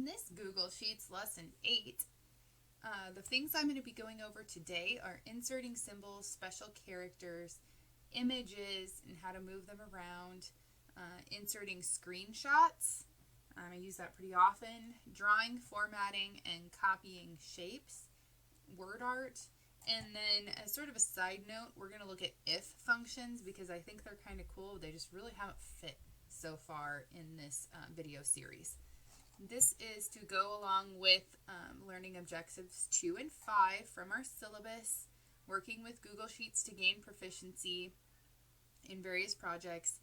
In this Google Sheets Lesson 8, the things I'm going to be going over today are inserting symbols, special characters, images, and how to move them around, inserting screenshots. I use that pretty often, drawing, formatting, and copying shapes, WordArt. And then as sort of a side note, we're going to look at if functions because I think they're kind of cool. They just really haven't fit so far in this video series. This is to go along with learning objectives 2 and 5 from our syllabus, working with Google Sheets to gain proficiency in various projects,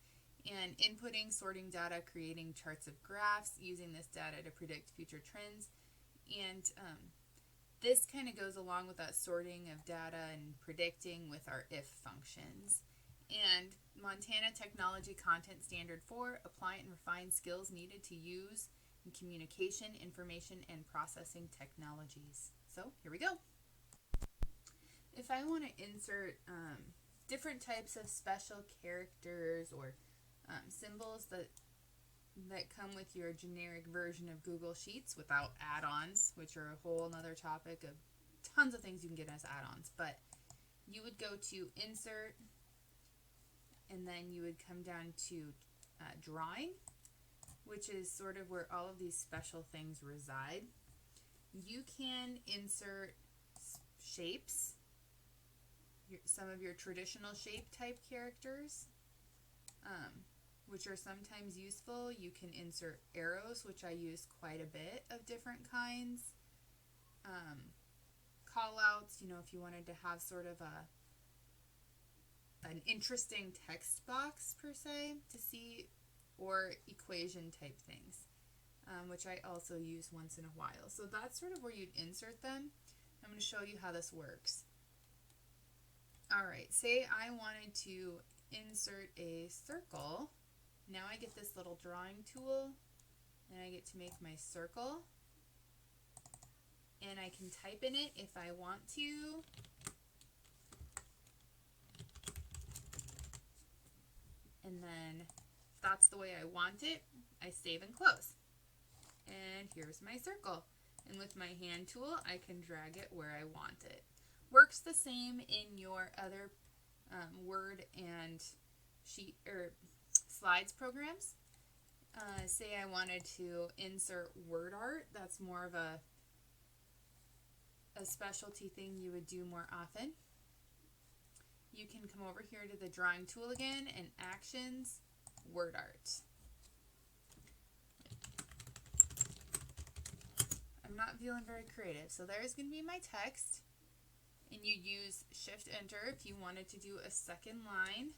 and inputting, sorting data, creating charts of graphs, using this data to predict future trends. And this kind of goes along with that sorting of data and predicting with our if functions. And Montana Technology Content Standard 4, apply and refine skills needed to use in communication, information, and processing technologies. So here we go. If I want to insert different types of special characters or symbols that come with your generic version of Google Sheets without add-ons, which are a whole nother topic of tons of things you can get as add-ons, but you would go to Insert, and then you would come down to Drawing, which is sort of where all of these special things reside. You can insert shapes, some of your traditional shape type characters, which are sometimes useful. You can insert arrows, which I use quite a bit of different kinds. Call outs, if you wanted to have sort of an interesting text box per se to see, or equation type things, which I also use once in a while. So that's sort of where you'd insert them. I'm going to show you how this works. Alright, say I wanted to insert a circle. Now I get this little drawing tool, and I get to make my circle, and I can type in it if I want to. And then if that's the way I want it, I save and close. And here's my circle. And with my hand tool, I can drag it where I want it. Works the same in your other Word and sheet or slides programs. Say I wanted to insert WordArt. That's more of a specialty thing you would do more often. You can come over here to the drawing tool again and actions, WordArt. I'm not feeling very creative, so there's going to be my text, and you use Shift Enter if you wanted to do a second line.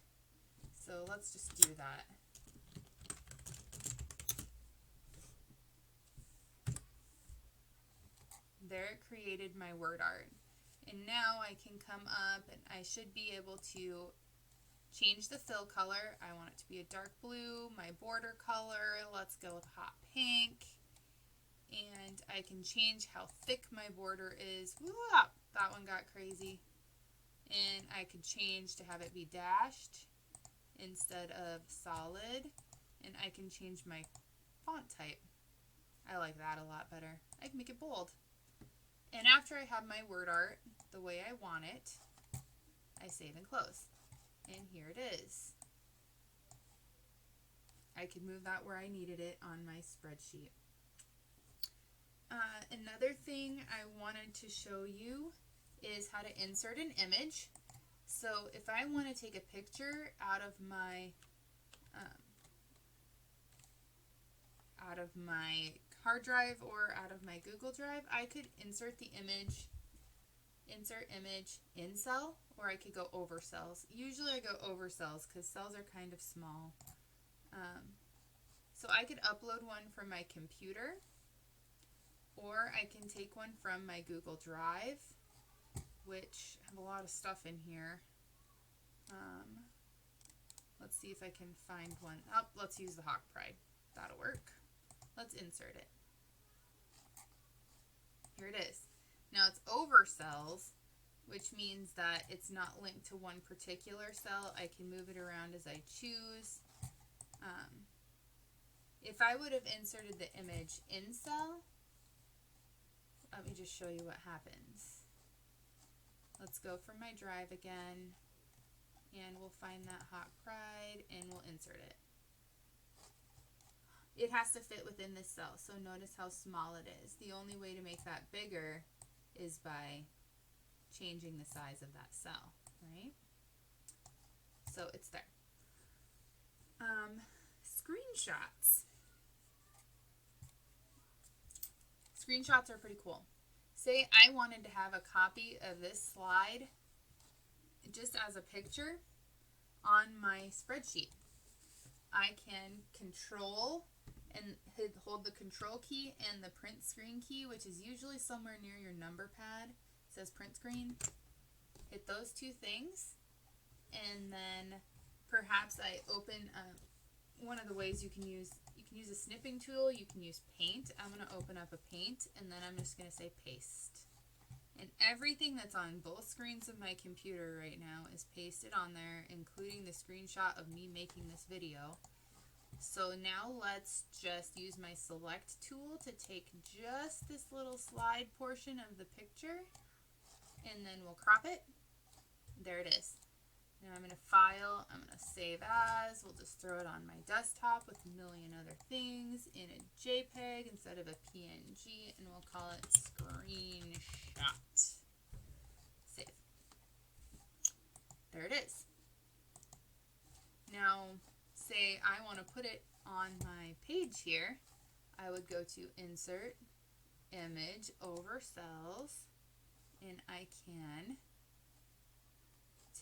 So let's just do that. There it created my WordArt. And now I can come up and I should be able to change the fill color. I want it to be a dark blue. My border color, let's go with hot pink. And I can change how thick my border is. Woo, that one got crazy. And I could change to have it be dashed instead of solid. And I can change my font type. I like that a lot better. I can make it bold. And after I have my WordArt the way I want it, I save and close. And here it is. I could move that where I needed it on my spreadsheet. Another thing I wanted to show you is how to insert an image. So if I want to take a picture out of my hard drive or out of my Google Drive, I could insert the image, insert image in cell, or I could go over cells. Usually I go over cells because cells are kind of small. So I could upload one from my computer, or I can take one from my Google Drive, which have a lot of stuff in here. Let's see if I can find one. Oh, let's use the Hawk Pride. That'll work. Let's insert it. Here it is. Now it's over cells, which means that it's not linked to one particular cell. I can move it around as I choose. If I would have inserted the image in cell, let me just show you what happens. Let's go from my drive again, and we'll find that hot pride, and we'll insert it. It has to fit within this cell, so notice how small it is. The only way to make that bigger is by changing the size of that cell, right? So it's there. Screenshots. Screenshots are pretty cool. Say I wanted to have a copy of this slide just as a picture on my spreadsheet. I can control and hold the control key and the print screen key, which is usually somewhere near your number pad. It says print screen. Hit those two things, and then perhaps I open one of the ways you can use a snipping tool. You can use paint. I'm going to open up a paint, and then I'm just going to say paste. And everything that's on both screens of my computer right now is pasted on there, including the screenshot of me making this video. So now let's just use my select tool to take just this little slide portion of the picture, and then we'll crop it. There it is. Now I'm going to file, I'm going to save as, we'll just throw it on my desktop with a million other things in a JPEG instead of a PNG, and we'll call it screenshot. Save. There it is. Now, say I want to put it on my page here, I would go to Insert, Image, over Cells, and I can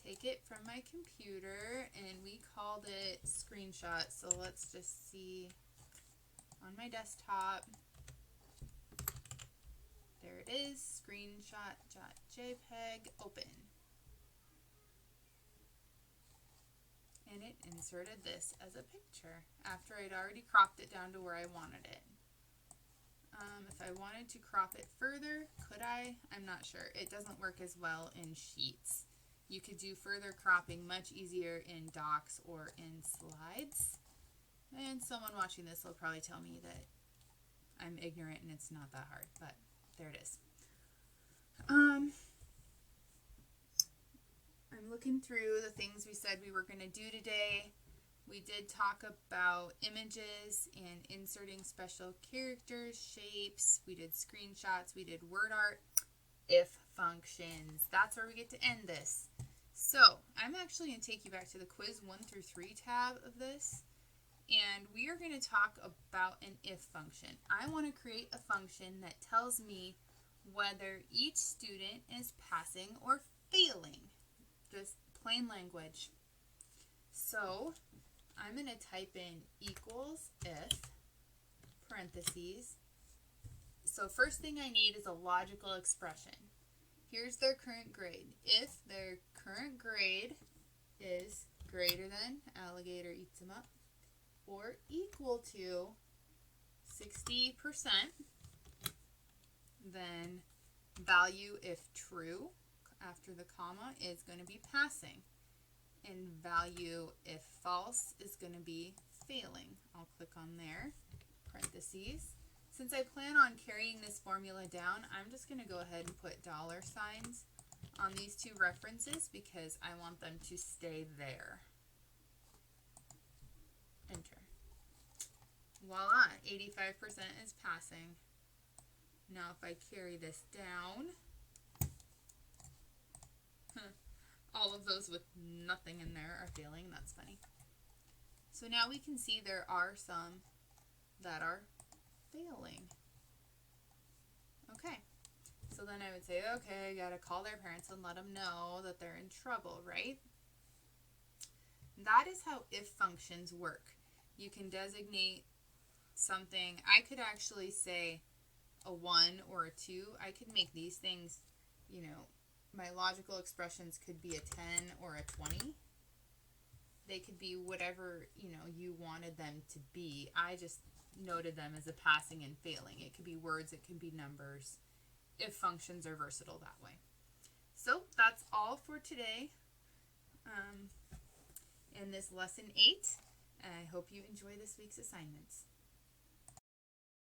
take it from my computer, and we called it screenshot, so let's just see on my desktop. There it is, screenshot.jpg, open. And it inserted this as a picture after I'd already cropped it down to where I wanted it. If I wanted to crop it further, could I? I'm not sure. It doesn't work as well in Sheets. You could do further cropping much easier in Docs or in Slides. And someone watching this will probably tell me that I'm ignorant and it's not that hard, but there it is. I'm looking through the things we said we were going to do today. We did talk about images and inserting special characters, shapes. We did screenshots. We did WordArt. If functions. That's where we get to end this. So I'm actually going to take you back to the quiz 1 through 3 tab of this, and we are going to talk about an if function. I want to create a function that tells me whether each student is passing or failing. Just plain language. So I'm going to type in equals if parentheses. So first thing I need is a logical expression. Here's their current grade. If their current grade is greater than, alligator eats them up, or equal to 60%, then value if true after the comma is going to be passing, and value if false is going to be failing. I'll click on there, parentheses. Since I plan on carrying this formula down, I'm just going to go ahead and put dollar signs on these two references because I want them to stay there. Enter. Voila, 85% is passing. Now if I carry this down, all of those with nothing in there are failing. That's funny. So now we can see there are some that are failing. Okay, so then I would say, okay, I gotta call their parents and let them know that they're in trouble, right? That is how if functions work. You can designate something. I could actually say a 1 or a 2. I could make these things, you know, my logical expressions could be a 10 or a 20. They could be whatever, you know, you wanted them to be. I just noted them as a passing and failing. It could be words, it could be numbers. If functions are versatile that way. So that's all for today in this lesson 8. I hope you enjoy this week's assignments.